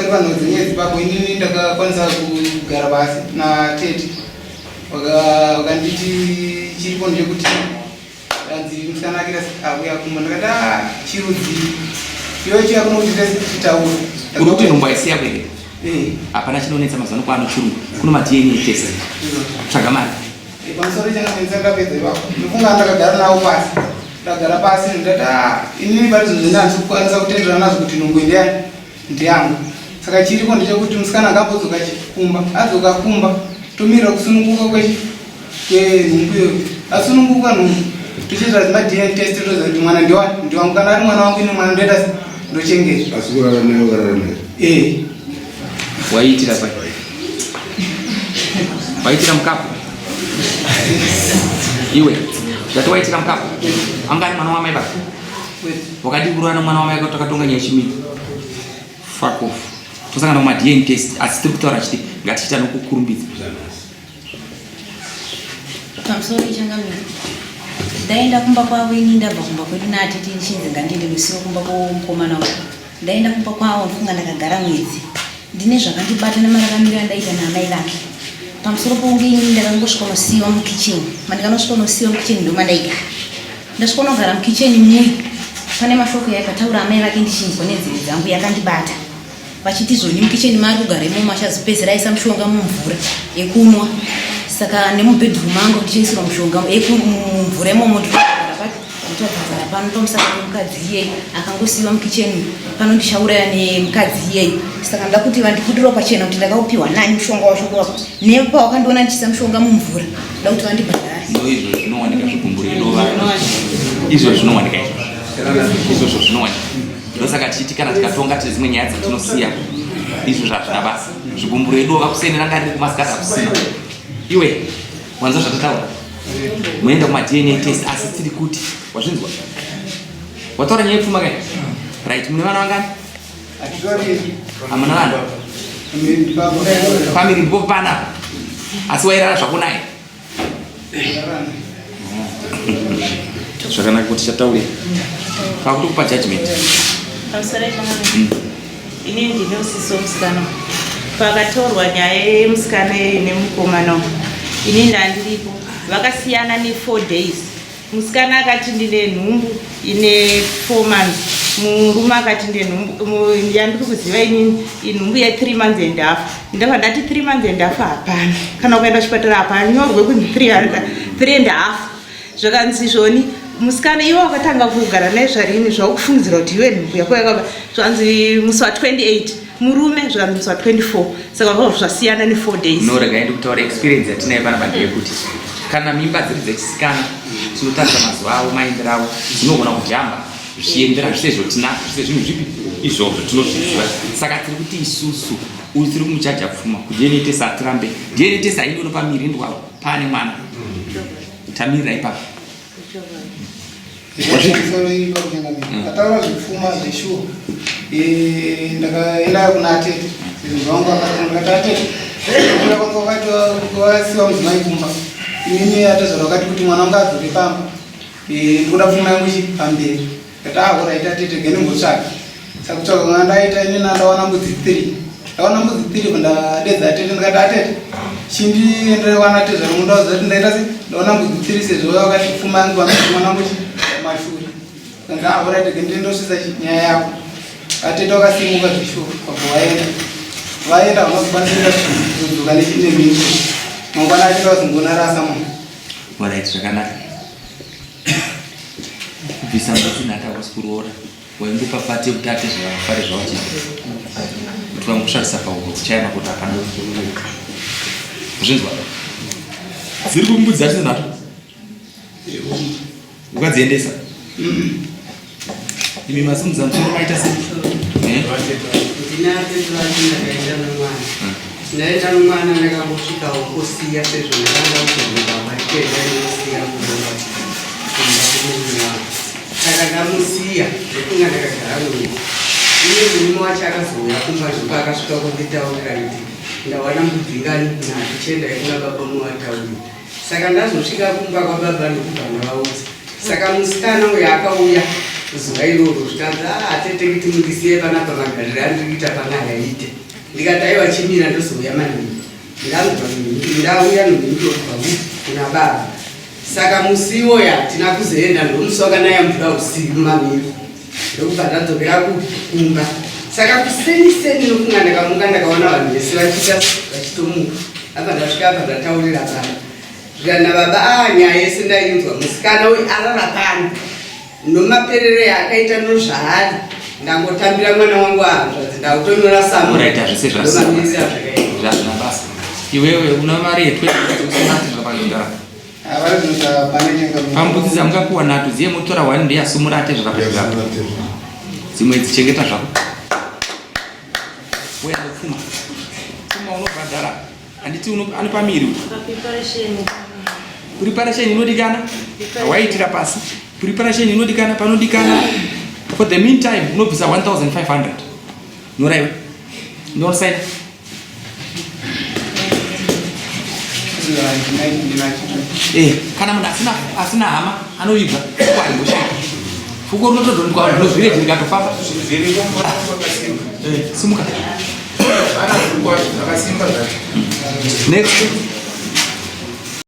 Panodzimwe dzibako inini ndakakwanisa kugara pasi natete wakanditi chiripo ndechekuti anzi musanakira auya kumba ndakati chirudzi iwe chiyakuno kuti titaura uri kuti nombaisiya kwere hapana chinonetsa mazano kwano chirungu kuno ma-DNA test tsvaga mari pamusoro changamenzakapedza ivako ndofunga ndakagara nawo pasi ndagara pasi ndati inini pari zvo zvine handikukwanisa kutenderana nazvo kuti nungu ndiyangu saka chiripo ndechekuti musikana akambodzoka chikumba adzoka kumba tomirira kusununguka kwenhumbu iyoyo asununguka nhumbu tochiita zima-DNA test toziva kuti mwana ndiwangu kana ari mwana wangu ine mwana ndoita ndochengeta waiitira pai waitira mukapu iwe zati waitira mukapu angari mwana wamai basi wakadikurana mwana wamai takatonga chimini fuck off tosangana kuma-DNA test asi tiri kutaura chiti ngatichita nokukurumbidza pamusoro ichangamira ndaenda kumba kwavo ini ndabva kumba kwedu naatete nichinzi ngandiende rusiwo kumba kwomukomana uko ndaenda kumba kwavo ndofunga ndakagara mwedzi ndine zvakandibata nemararamiro andaita naamai vake pamusoro pounge ini ndakangosvika nosiyiwa mukicheni mandikanosvika nosiyiwa mukicheni ndomandaigara ndasvika nogara mukicheni muyi pane mashoko yakataura amai vake ndichinzwa nenzeve dzangu yakandibata vachiti zvoni mukicheni maari kugara imomo achazopedzera aisa mushonga mumvura yekunwa saka nemubhedroom angu ndichaisirwa mushonga mumvura imomo ndotadzara pano tomusaka nemukadzi iyei akangosiyiwa mukicheni pano ndichauraya nemukadzi iyei saka nda kuti vandiputirawo pachena kuti ndakaupiwa nani mushonga wacho wako nepawakandiona ndichisa mushonga mumvura nda kuti vandibhadhari izvo zvinowanika zvigumburi idova izvo zvinowanika izvozvo zvinowanika ndosaka tichiti kana tikatonga tine dzimwe nyaya dzatinosiya izvo zvazvina basa zvigumburo idova kuseni ranga riri kumasikata kusina iwe wanza zvatataura muenda kuma-DNA test asi tiri kuti wazvinzwa wataura nyaya yepfuma kai right mune vana vangani hamuna vana famiri ndipo pana asi wairara zvakunai zvakanaka kuti chataure pakuti kupa judgment ini ndine usisi womusikana pakatorwa nyaya yemusikana nemukomana ini ndandiripo vakasiyana ne4 days musikana akati ndine nhumbu ine 4 months murume akati ndine nhumbu yandiri kuziva inini inhumbu ye3 months and half ndabva ndati 3 months and half hapana kana ukaenda kuchipatara hapanyorwe kunzi 3 and half zvakanzi zvoni musikana iwe wakatanga kugara naye zvarini zvaukufungidzira kuti iwe nhumbu yako yakaba zvanzi musi wa28 murume zvanzi musi wa24 saka zvavo zvasiyana ne4 days norega kutaura experience yatinayo pana bande yekuti kana mimba dziri dzechisikana tinotarisa mazuva avo maendero avo dzinogona kujamba zvichiendera zvisezvo tinazvo sezvinhu zvipi izvozvo tinozviziva saka tiri kuti isusu uyu tiri kumuchaja pfuma kuDNA test atirambe DNA test haindono pamirindi wavo pane mwana tamirira ipapo ataura zvepfuma zveshuwa ndakaenda kuna atete zvinhu zvangu akati atete wasiwa mudzimai kumba inini atezvara wakati kuti mwana wangu adzoke pamba ndikuda pfuma yangu pamberi kataahora ita atete genimbotsvaka saka kutsvaka kwanga ndaita inini ndawana mbudzi 3 ndawana mbudzi 3 ndadedza atete ndikati atete chindienderewana tezvaro mundaudza kuti ndaita se ndaona mbudzi 3 sezvo wakati pfuma yangu mwana wangu mashure saka ahora ite gendendosvisa nyaya yako atete wakasimuka zvishuwa pabva vaenda vanokwanisa kudzoka nechinemini mangwana achida kuzongona rasa mwana alright zvakanaka kubvisa mbatinata wasikuroora waingopa pate utate zvavafare zvawachita kuti vamusvarisa pauko kuchaya makuti hapana zvinzwa dziri kumbudzi ati nato ukadziendesa imi masimudza mutoro maita sei ndaenda nomwana ndakangosvika ukosiya sezvo ndakanga kuzovakeaosiya kuzoa saka ndamusiya ndokunga ndakagara nomu iye murume wacho akazouya kumba zvopa akasvika kunditaurira kuti ndawana mbudzingani natichenda ikuna baba muwatauri saka ndazosvika kumba kwababa ndokubva ndavaudza saka musikana uyo akauya zuva iroro zvikanzi atete kuti mundisiye panapa magariro andikuita pangayaite ndikati aiwa chimira ndozouya maningi ndauya nomindobvamu kuna baba saka musi iwoyo hatina kuzoenda ndomusi wakanaya mvura usiku mamiri ndokubva ndadzokera kukumba saka kuseniseni nokunga ndakamuka ndakaona vanhu vese vachitomuka apa ndasvika apa ndataurira baba zvikana baba nyaya yese ndainzwa musikana uyu arara pano nomaperere akaita nozvaari ndangotambira mwana wangu azvadzi ndakutonyora samuuraita zvese zvasina basa iwewe una mari pambudzisa mungapiwa nhatu ziye mutora 1 ndeyasumura ate zvakapezva dzimwe dzichengeta zvako weyandopfuma pfuma unobhadhara handiti anopamiri preparation inodikana waitira pasi preparation inodikana panodikana for the meantime unobvisa 1500 noraiwe nosaina kana munhu asina hama anoibva kwaimbosheka fuko rinotodonozvireji rikatofamba simuka next